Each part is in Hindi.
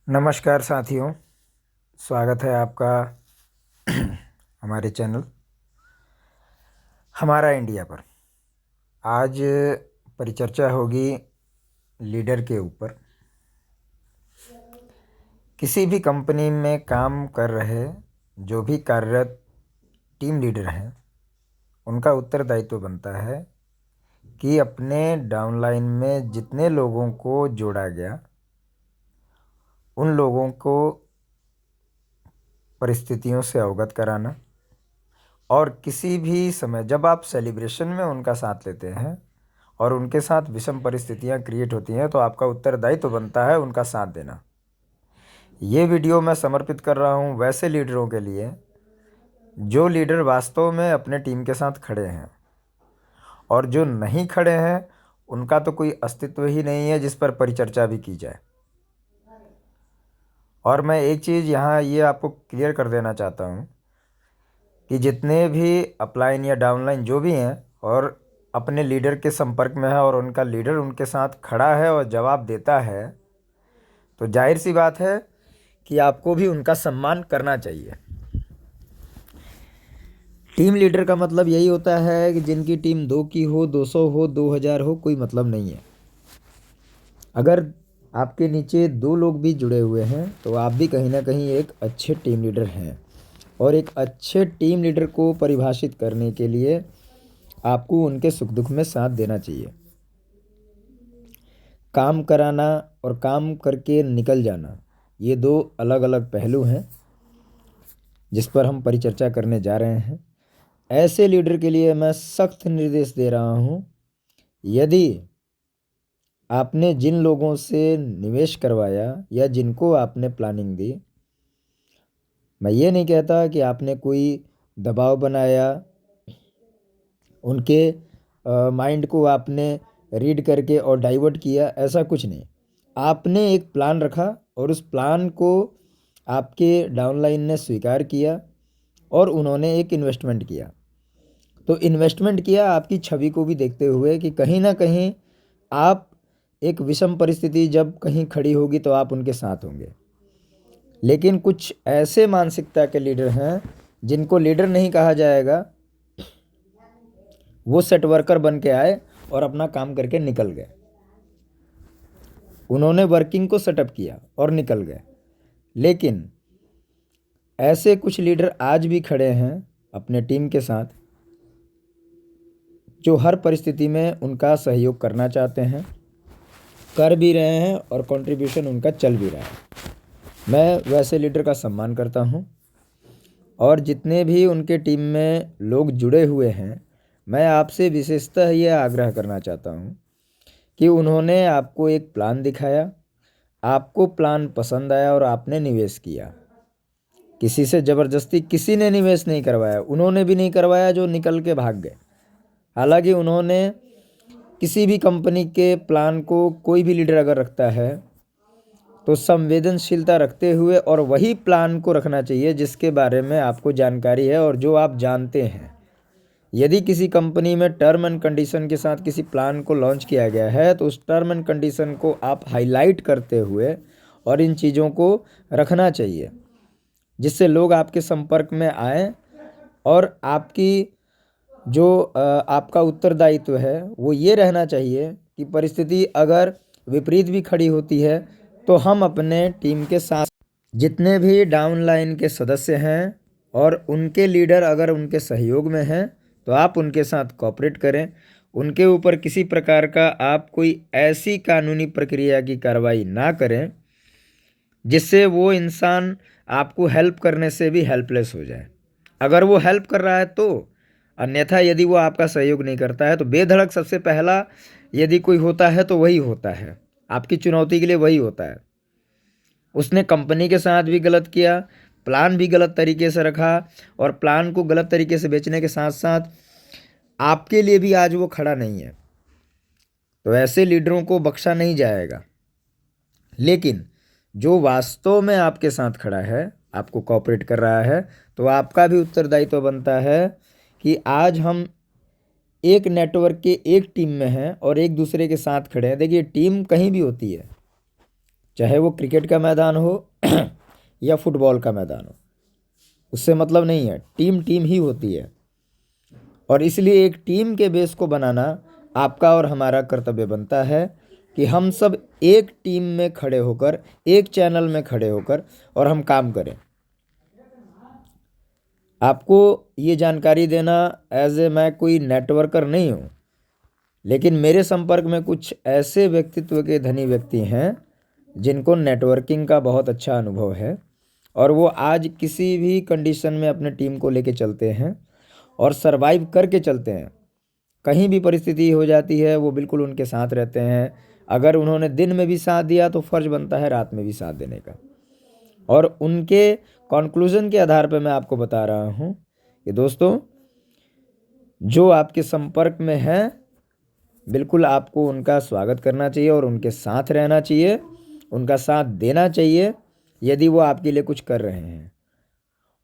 नमस्कार साथियों, स्वागत है आपका हमारे चैनल हमारा इंडिया पर। आज परिचर्चा होगी लीडर के ऊपर। किसी भी कंपनी में काम कर रहे जो भी कार्यरत टीम लीडर हैं, उनका उत्तरदायित्व बनता है कि अपने डाउनलाइन में जितने लोगों को जोड़ा गया उन लोगों को परिस्थितियों से अवगत कराना, और किसी भी समय जब आप सेलिब्रेशन में उनका साथ लेते हैं और उनके साथ विषम परिस्थितियां क्रिएट होती हैं तो आपका उत्तरदायित्व तो बनता है उनका साथ देना। ये वीडियो मैं समर्पित कर रहा हूँ वैसे लीडरों के लिए जो लीडर वास्तव में अपने टीम के साथ खड़े हैं, और जो नहीं खड़े हैं उनका तो कोई अस्तित्व ही नहीं है जिस पर परिचर्चा भी की जाए। और मैं एक चीज़ यहाँ ये आपको क्लियर कर देना चाहता हूँ कि जितने भी अपलाइन या डाउनलाइन जो भी हैं और अपने लीडर के संपर्क में है और उनका लीडर उनके साथ खड़ा है और जवाब देता है, तो जाहिर सी बात है कि आपको भी उनका सम्मान करना चाहिए। टीम लीडर का मतलब यही होता है कि जिनकी टीम 2 की हो, 200 हो, 2000 हो, कोई मतलब नहीं है। अगर आपके नीचे 2 लोग भी जुड़े हुए हैं तो आप भी कहीं ना कहीं एक अच्छे टीम लीडर हैं। और एक अच्छे टीम लीडर को परिभाषित करने के लिए आपको उनके सुख दुख में साथ देना चाहिए। काम कराना और काम करके निकल जाना, ये 2 अलग अलग पहलू हैं जिस पर हम परिचर्चा करने जा रहे हैं। ऐसे लीडर के लिए मैं सख्त निर्देश दे रहा हूँ, यदि आपने जिन लोगों से निवेश करवाया या जिनको आपने प्लानिंग दी, मैं ये नहीं कहता कि आपने कोई दबाव बनाया, उनके माइंड को आपने रीड करके और डाइवर्ट किया, ऐसा कुछ नहीं। आपने एक प्लान रखा और उस प्लान को आपके डाउनलाइन ने स्वीकार किया और उन्होंने एक इन्वेस्टमेंट किया। तो इन्वेस्टमेंट किया आपकी छवि को भी देखते हुए कि कहीं ना कहीं आप एक विषम परिस्थिति जब कहीं खड़ी होगी तो आप उनके साथ होंगे। लेकिन कुछ ऐसे मानसिकता के लीडर हैं जिनको लीडर नहीं कहा जाएगा, वो सेट वर्कर बन के आए और अपना काम करके निकल गए। उन्होंने वर्किंग को सेटअप किया और निकल गए। लेकिन ऐसे कुछ लीडर आज भी खड़े हैं अपने टीम के साथ, जो हर परिस्थिति में उनका सहयोग करना चाहते हैं, कर भी रहे हैं और कंट्रीब्यूशन उनका चल भी रहा है। मैं वैसे लीडर का सम्मान करता हूं। और जितने भी उनके टीम में लोग जुड़े हुए हैं, मैं आपसे विशेषतः यह आग्रह करना चाहता हूं कि उन्होंने आपको एक प्लान दिखाया, आपको प्लान पसंद आया और आपने निवेश किया। किसी से ज़बरदस्ती किसी ने निवेश नहीं करवाया, उन्होंने भी नहीं करवाया जो निकल के भाग गए। हालांकि उन्होंने किसी भी कंपनी के प्लान को कोई भी लीडर अगर रखता है तो संवेदनशीलता रखते हुए और वही प्लान को रखना चाहिए जिसके बारे में आपको जानकारी है और जो आप जानते हैं। यदि किसी कंपनी में टर्म एंड कंडीशन के साथ किसी प्लान को लॉन्च किया गया है तो उस टर्म एंड कंडीशन को आप हाईलाइट करते हुए और इन चीज़ों को रखना चाहिए, जिससे लोग आपके संपर्क में आएँ और आपकी जो आपका उत्तरदायित्व है वो ये रहना चाहिए कि परिस्थिति अगर विपरीत भी खड़ी होती है तो हम अपने टीम के साथ जितने भी डाउनलाइन के सदस्य हैं और उनके लीडर अगर उनके सहयोग में हैं तो आप उनके साथ कोऑपरेट करें। उनके ऊपर किसी प्रकार का आप कोई ऐसी कानूनी प्रक्रिया की कार्रवाई ना करें जिससे वो इंसान आपको हेल्प करने से भी हेल्पलेस हो जाए। अगर वो हेल्प कर रहा है तो, अन्यथा यदि वो आपका सहयोग नहीं करता है तो बेधड़क सबसे पहला यदि कोई होता है तो वही होता है, आपकी चुनौती के लिए वही होता है। उसने कंपनी के साथ भी गलत किया, प्लान भी गलत तरीके से रखा और प्लान को गलत तरीके से बेचने के साथ साथ आपके लिए भी आज वो खड़ा नहीं है। तो ऐसे लीडरों को बख्शा नहीं जाएगा। लेकिन जो वास्तव में आपके साथ खड़ा है, आपको कोऑपरेट कर रहा है, तो आपका भी उत्तरदायित्व बनता है कि आज हम एक नेटवर्क के एक टीम में हैं और एक दूसरे के साथ खड़े हैं। देखिए, टीम कहीं भी होती है, चाहे वो क्रिकेट का मैदान हो या फुटबॉल का मैदान हो, उससे मतलब नहीं है। टीम टीम ही होती है, और इसलिए एक टीम के बेस को बनाना आपका और हमारा कर्तव्य बनता है कि हम सब एक टीम में खड़े होकर, एक चैनल में खड़े होकर और हम काम करें। आपको ये जानकारी देना मैं कोई नेटवर्कर नहीं हूँ, लेकिन मेरे संपर्क में कुछ ऐसे व्यक्तित्व के धनी व्यक्ति हैं जिनको नेटवर्किंग का बहुत अच्छा अनुभव है, और वो आज किसी भी कंडीशन में अपने टीम को लेके चलते हैं और सरवाइव करके चलते हैं। कहीं भी परिस्थिति हो जाती है वो बिल्कुल उनके साथ रहते हैं। अगर उन्होंने दिन में भी साथ दिया तो फ़र्ज़ बनता है रात में भी साथ देने का। और उनके कॉन्क्लूज़न के आधार पर मैं आपको बता रहा हूँ कि दोस्तों, जो आपके संपर्क में हैं, बिल्कुल आपको उनका स्वागत करना चाहिए और उनके साथ रहना चाहिए, उनका साथ देना चाहिए यदि वो आपके लिए कुछ कर रहे हैं।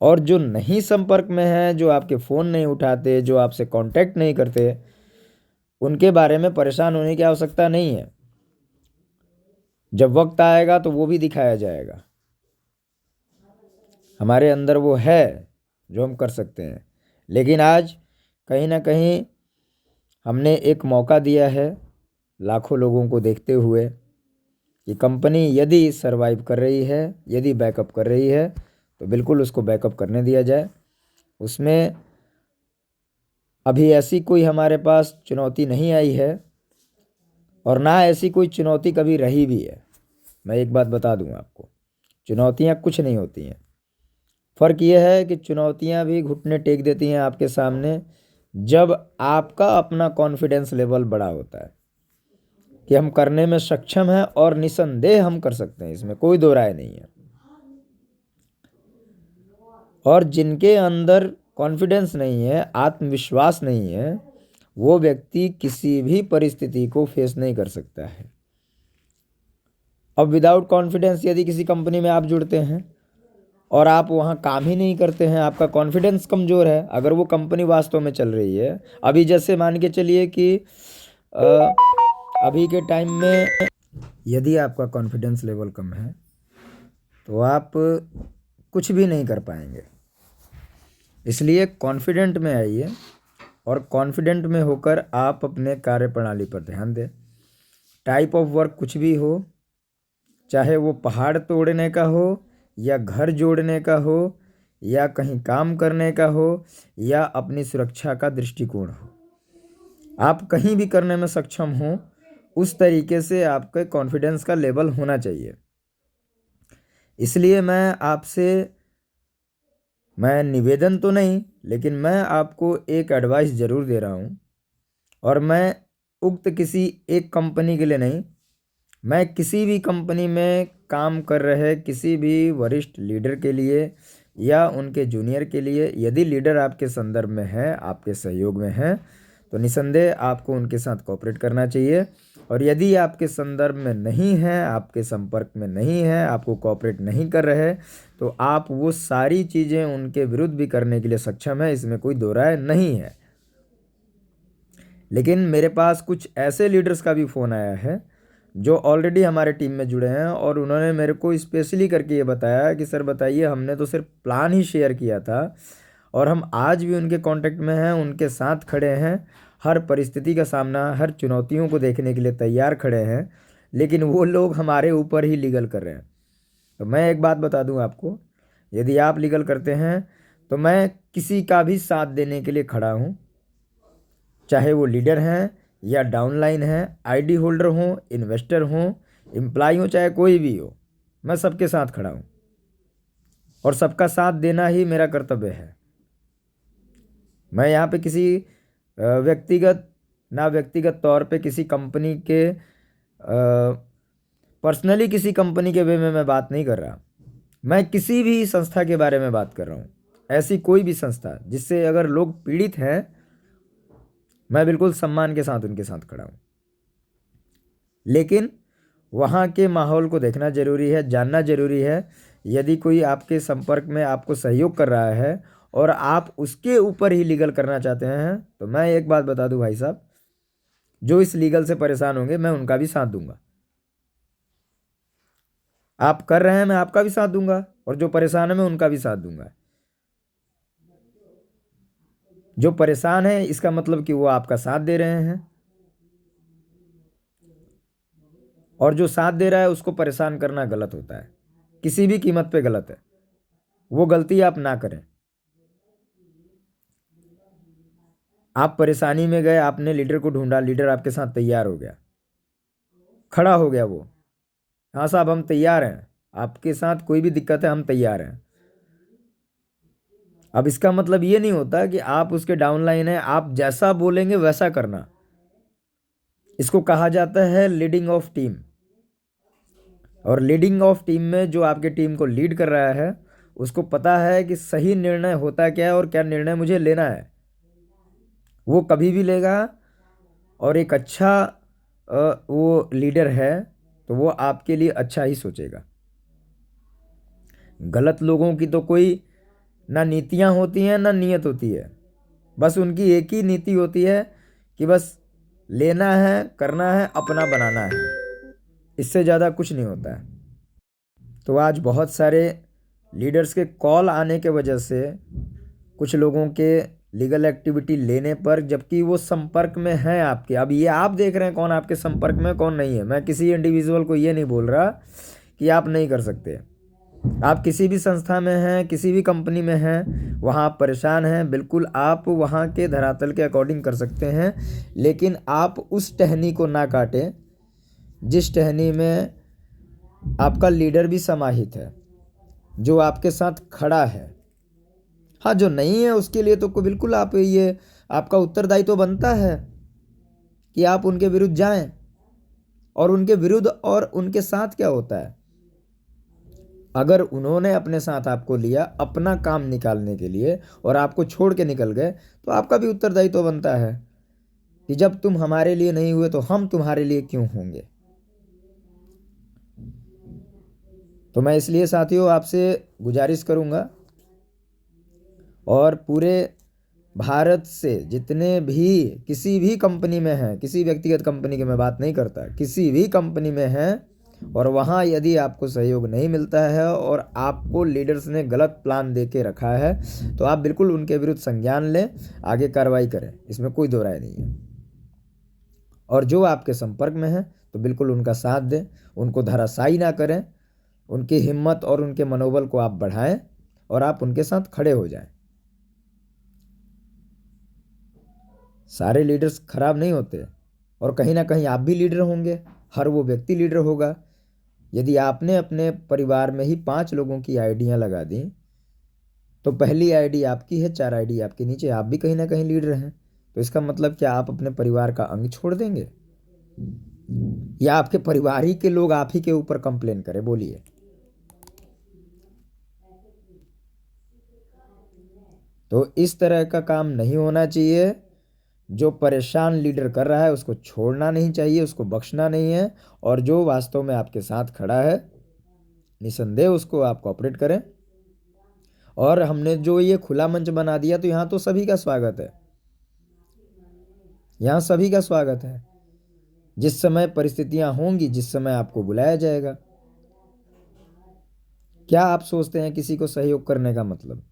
और जो नहीं संपर्क में हैं, जो आपके फ़ोन नहीं उठाते, जो आपसे कांटेक्ट नहीं करते, उनके बारे में परेशान होने की आवश्यकता नहीं है। जब वक्त आएगा तो वो भी दिखाया जाएगा। हमारे अंदर वो है जो हम कर सकते हैं। लेकिन आज कहीं ना कहीं हमने एक मौका दिया है लाखों लोगों को देखते हुए कि कंपनी यदि सरवाइव कर रही है, यदि बैकअप कर रही है, तो बिल्कुल उसको बैकअप करने दिया जाए। उसमें अभी ऐसी कोई हमारे पास चुनौती नहीं आई है, और ना ऐसी कोई चुनौती कभी रही भी है। मैं एक बात बता दूं आपको, चुनौतियां कुछ नहीं होती हैं। फ़र्क यह है कि चुनौतियां भी घुटने टेक देती हैं आपके सामने जब आपका अपना कॉन्फिडेंस लेवल बड़ा होता है कि हम करने में सक्षम हैं, और निसंदेह हम कर सकते हैं, इसमें कोई दो राय नहीं है। और जिनके अंदर कॉन्फिडेंस नहीं है, आत्मविश्वास नहीं है, वो व्यक्ति किसी भी परिस्थिति को फेस नहीं कर सकता है। अब विदाउट कॉन्फिडेंस यदि किसी कंपनी में आप जुड़ते हैं और आप वहाँ काम ही नहीं करते हैं, आपका कॉन्फिडेंस कमज़ोर है, अगर वो कंपनी वास्तव में चल रही है, अभी जैसे मान के चलिए कि अभी के टाइम में यदि आपका कॉन्फिडेंस लेवल कम है तो आप कुछ भी नहीं कर पाएंगे। इसलिए कॉन्फिडेंट में आइए, और कॉन्फिडेंट में होकर आप अपने कार्य प्रणाली पर ध्यान दें। टाइप ऑफ वर्क कुछ भी हो, चाहे वो पहाड़ तोड़ने का हो, या घर जोड़ने का हो, या कहीं काम करने का हो, या अपनी सुरक्षा का दृष्टिकोण हो, आप कहीं भी करने में सक्षम हो, उस तरीके से आपके कॉन्फिडेंस का लेवल होना चाहिए। इसलिए मैं निवेदन तो नहीं, लेकिन मैं आपको एक एडवाइस ज़रूर दे रहा हूँ, और मैं उक्त किसी एक कंपनी के लिए नहीं, मैं किसी भी कंपनी में काम कर रहे किसी भी वरिष्ठ लीडर के लिए या उनके जूनियर के लिए, यदि लीडर आपके संदर्भ में है, आपके सहयोग में है, तो निसंदेह आपको उनके साथ कोऑपरेट करना चाहिए। और यदि आपके संदर्भ में नहीं है, आपके संपर्क में नहीं है, आपको कोऑपरेट नहीं कर रहे, तो आप वो सारी चीज़ें उनके विरुद्ध भी करने के लिए सक्षम है, इसमें कोई दो राय नहीं है। लेकिन मेरे पास कुछ ऐसे लीडर्स का भी फ़ोन आया है जो ऑलरेडी हमारे टीम में जुड़े हैं, और उन्होंने मेरे को स्पेशली करके ये बताया कि सर बताइए, हमने तो सिर्फ प्लान ही शेयर किया था और हम आज भी उनके कांटेक्ट में हैं, उनके साथ खड़े हैं, हर परिस्थिति का सामना, हर चुनौतियों को देखने के लिए तैयार खड़े हैं, लेकिन वो लोग हमारे ऊपर ही लीगल कर रहे हैं। तो मैं एक बात बता दूं आपको, यदि आप लीगल करते हैं तो मैं किसी का भी साथ देने के लिए खड़ा हूँ, चाहे वो लीडर हैं या डाउनलाइन हैं, आईडी होल्डर हों, इन्वेस्टर हों, एम्प्लॉय हो, चाहे कोई भी हो, मैं सबके साथ खड़ा हूँ, और सबका साथ देना ही मेरा कर्तव्य है। मैं यहाँ पे किसी व्यक्तिगत तौर पे किसी कंपनी के पर्सनली किसी कंपनी के वे में मैं बात नहीं कर रहा। मैं किसी भी संस्था के बारे में बात कर रहा हूँ, ऐसी कोई भी संस्था जिससे अगर लोग पीड़ित हैं, मैं बिल्कुल सम्मान के साथ उनके साथ खड़ा हूँ। लेकिन वहाँ के माहौल को देखना ज़रूरी है, जानना ज़रूरी है। यदि कोई आपके संपर्क में आपको सहयोग कर रहा है और आप उसके ऊपर ही लीगल करना चाहते हैं, तो मैं एक बात बता दूं भाई साहब, जो इस लीगल से परेशान होंगे मैं उनका भी साथ दूंगा। आप कर रहे हैं, मैं आपका भी साथ दूंगा, और जो परेशान है मैं उनका भी साथ दूंगा। जो परेशान है इसका मतलब कि वो आपका साथ दे रहे हैं, और जो साथ दे रहा है उसको परेशान करना गलत होता है, किसी भी कीमत पे गलत है। वो गलती आप ना करें। आप परेशानी में गए, आपने लीडर को ढूंढा, लीडर आपके साथ तैयार हो गया, खड़ा हो गया वो, हाँ साहब हम तैयार हैं, आपके साथ कोई भी दिक्कत है हम तैयार हैं। अब इसका मतलब ये नहीं होता कि आप उसके डाउनलाइन हैं, आप जैसा बोलेंगे वैसा करना। इसको कहा जाता है लीडिंग ऑफ टीम। और लीडिंग ऑफ टीम में जो आपके टीम को लीड कर रहा है उसको पता है कि सही निर्णय होता क्या है और क्या निर्णय मुझे लेना है, वो कभी भी लेगा। और एक अच्छा वो लीडर है तो वो आपके लिए अच्छा ही सोचेगा। गलत लोगों की तो कोई ना नीतियाँ होती हैं ना नीयत होती है, बस उनकी एक ही नीति होती है कि बस लेना है, करना है, अपना बनाना है, इससे ज़्यादा कुछ नहीं होता है। तो आज बहुत सारे लीडर्स के कॉल आने के वजह से कुछ लोगों के लीगल एक्टिविटी लेने पर, जबकि वो संपर्क में हैं आपके, अब ये आप देख रहे हैं कौन आपके संपर्क में कौन नहीं है। मैं किसी इंडिविजुअल को ये नहीं बोल रहा कि आप नहीं कर सकते। आप किसी भी संस्था में हैं, किसी भी कंपनी में हैं, वहाँ आप परेशान हैं, बिल्कुल आप वहाँ के धरातल के अकॉर्डिंग कर सकते हैं, लेकिन आप उस टहनी को ना काटें जिस टहनी में आपका लीडर भी समाहित है, जो आपके साथ खड़ा है। हाँ, जो नहीं है उसके लिए तो बिल्कुल आप ये आपका उत्तरदायित्व तो बनता है कि आप उनके विरुद्ध जाएं। और उनके विरुद्ध और उनके साथ क्या होता है, अगर उन्होंने अपने साथ आपको लिया अपना काम निकालने के लिए और आपको छोड़ के निकल गए, तो आपका भी उत्तरदायित्व तो बनता है कि जब तुम हमारे लिए नहीं हुए तो हम तुम्हारे लिए क्यों होंगे। तो मैं इसलिए साथियों आपसे गुजारिश करूंगा, और पूरे भारत से जितने भी किसी भी कंपनी में हैं, किसी व्यक्तिगत कंपनी की मैं बात नहीं करता, किसी भी कंपनी में हैं, और वहाँ यदि आपको सहयोग नहीं मिलता है और आपको लीडर्स ने गलत प्लान दे के रखा है, तो आप बिल्कुल उनके विरुद्ध संज्ञान लें, आगे कार्रवाई करें, इसमें कोई दो राय नहीं है। और जो आपके संपर्क में है तो बिल्कुल उनका साथ दें, उनको धराशायी ना करें, उनकी हिम्मत और उनके मनोबल को आप बढ़ाएं और आप उनके साथ खड़े हो जाएं। सारे लीडर्स खराब नहीं होते, और कहीं ना कहीं आप भी लीडर होंगे, हर वो व्यक्ति लीडर होगा। यदि आपने अपने परिवार में ही 5 लोगों की आईडियां लगा दी, तो पहली आईडी आपकी है, 4 आईडी आपके नीचे, आप भी कहीं ना कहीं लीडर हैं। तो इसका मतलब क्या आप अपने परिवार का अंग छोड़ देंगे, या आपके परिवार ही के लोग आप ही के ऊपर कंप्लेन करें? बोलिए। तो इस तरह का काम नहीं होना चाहिए। जो परेशान लीडर कर रहा है उसको छोड़ना नहीं चाहिए, उसको बख्शना नहीं है, और जो वास्तव में आपके साथ खड़ा है निसंदेह उसको आप कोऑपरेट करें। और हमने जो ये खुला मंच बना दिया तो यहाँ तो सभी का स्वागत है, यहाँ सभी का स्वागत है। जिस समय परिस्थितियाँ होंगी, जिस समय आपको बुलाया जाएगा। क्या आप सोचते हैं किसी को सहयोग करने का मतलब?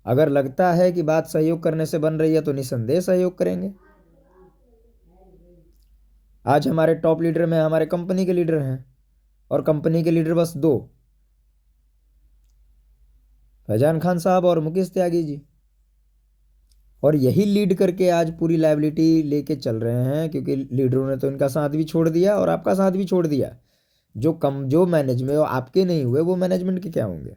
अगर लगता है कि बात सहयोग करने से बन रही है तो निसंदेह सहयोग करेंगे। आज हमारे टॉप लीडर में हमारे कंपनी के लीडर हैं, और कंपनी के लीडर बस 2, फैजान खान साहब और मुकेश त्यागी जी। और यही लीड करके आज पूरी लायबिलिटी लेके चल रहे हैं, क्योंकि लीडरों ने तो इनका साथ भी छोड़ दिया और आपका साथ भी छोड़ दिया। जो मैनेजमेंट आपके नहीं हुए वो मैनेजमेंट के क्या होंगे?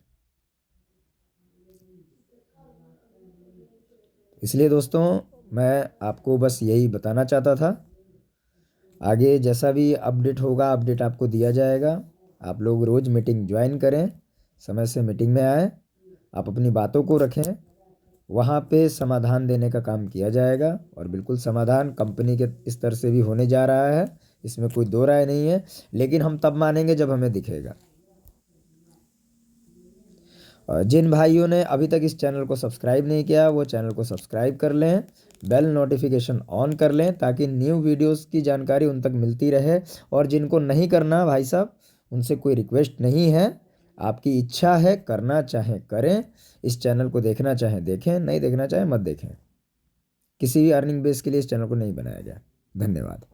इसलिए दोस्तों मैं आपको बस यही बताना चाहता था। आगे जैसा भी अपडेट होगा, अपडेट आपको दिया जाएगा। आप लोग रोज़ मीटिंग ज्वाइन करें, समय से मीटिंग में आएँ, आप अपनी बातों को रखें, वहाँ पे समाधान देने का काम किया जाएगा। और बिल्कुल समाधान कंपनी के स्तर से भी होने जा रहा है, इसमें कोई दो राय नहीं है, लेकिन हम तब मानेंगे जब हमें दिखेगा। जिन भाइयों ने अभी तक इस चैनल को सब्सक्राइब नहीं किया वो चैनल को सब्सक्राइब कर लें, बेल नोटिफिकेशन ऑन कर लें, ताकि न्यू वीडियोस की जानकारी उन तक मिलती रहे। और जिनको नहीं करना भाई साहब, उनसे कोई रिक्वेस्ट नहीं है। आपकी इच्छा है, करना चाहें करें, इस चैनल को देखना चाहें देखें, नहीं देखना चाहें मत देखें। किसी भी अर्निंग बेस के लिए इस चैनल को नहीं बनाया गया। धन्यवाद।